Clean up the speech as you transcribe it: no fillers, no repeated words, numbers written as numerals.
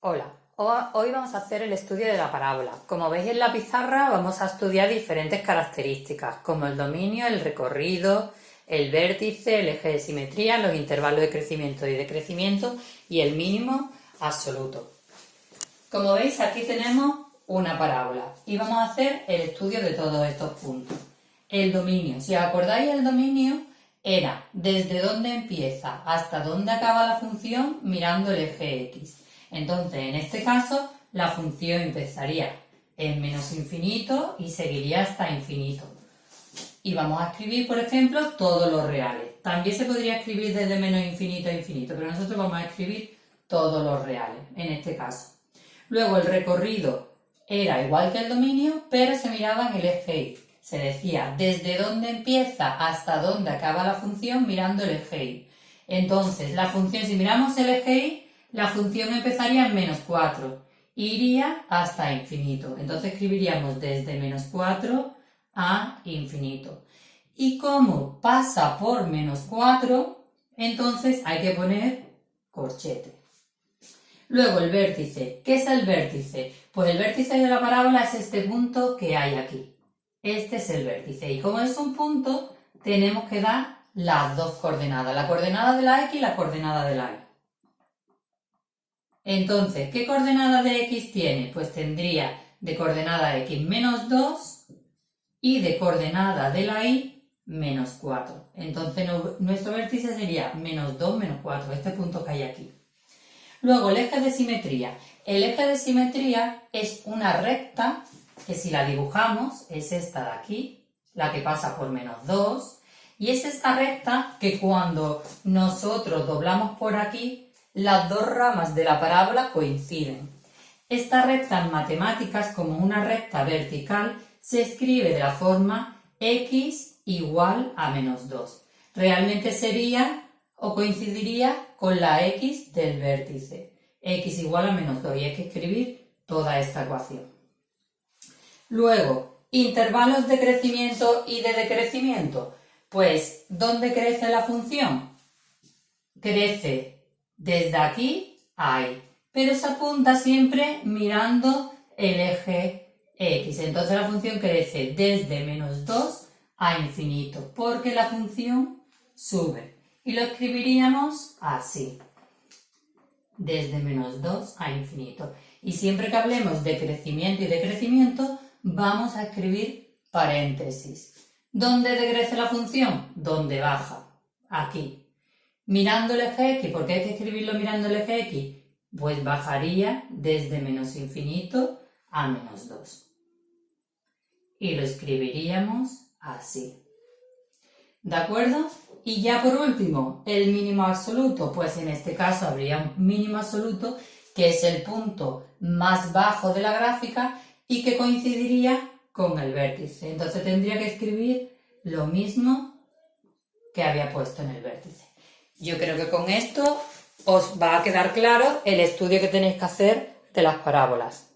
Hola, hoy vamos a hacer el estudio de la parábola. Como veis en la pizarra vamos a estudiar diferentes características como el dominio, el recorrido, el vértice, el eje de simetría, los intervalos de crecimiento y decrecimiento y el mínimo absoluto. Como veis aquí tenemos una parábola y vamos a hacer el estudio de todos estos puntos. El dominio, si os acordáis, el dominio era desde dónde empieza hasta dónde acaba la función mirando el eje X. Entonces, en este caso, la función empezaría en menos infinito y seguiría hasta infinito. Y vamos a escribir, por ejemplo, todos los reales. También se podría escribir desde menos infinito a infinito, pero nosotros vamos a escribir todos los reales, en este caso. Luego, el recorrido era igual que el dominio, pero se miraba en el eje Y. Se decía desde dónde empieza hasta dónde acaba la función mirando el eje Y. Entonces, la función, si miramos el eje Y, la función empezaría en menos 4 e iría hasta infinito. Entonces escribiríamos desde menos 4 a infinito. Y como pasa por menos 4, entonces hay que poner corchete. Luego el vértice. ¿Qué es el vértice? Pues el vértice de la parábola es este punto que hay aquí. Este es el vértice. Y como es un punto, tenemos que dar las dos coordenadas. La coordenada de la X y la coordenada de la Y. Entonces, ¿qué coordenada de X tiene? Pues tendría de coordenada X menos 2 y de coordenada de la Y menos 4. Entonces, nuestro vértice sería menos 2, menos 4, este punto que hay aquí. Luego, el eje de simetría. El eje de simetría es una recta que si la dibujamos es esta de aquí, la que pasa por menos 2, y es esta recta que cuando nosotros doblamos por aquí, las dos ramas de la parábola coinciden. Esta recta en matemáticas, como una recta vertical, se escribe de la forma x igual a menos 2. Realmente sería o coincidiría con la x del vértice. X igual a menos 2 y hay que escribir toda esta ecuación. Luego, intervalos de crecimiento y de decrecimiento. Pues, ¿dónde crece la función? Crece desde aquí a ahí, pero se apunta siempre mirando el eje X. Entonces la función crece desde menos 2 a infinito, porque la función sube. Y lo escribiríamos así, desde menos 2 a infinito. Y siempre que hablemos de crecimiento y decrecimiento, vamos a escribir paréntesis. ¿Dónde decrece la función? Donde baja, aquí. Mirando el eje X, ¿por qué hay que escribirlo mirando el eje X? Pues bajaría desde menos infinito a menos 2. Y lo escribiríamos así. ¿De acuerdo? Y ya por último, el mínimo absoluto. Pues en este caso habría un mínimo absoluto que es el punto más bajo de la gráfica y que coincidiría con el vértice. Entonces tendría que escribir lo mismo que había puesto en el vértice. Yo creo que con esto os va a quedar claro el estudio que tenéis que hacer de las parábolas.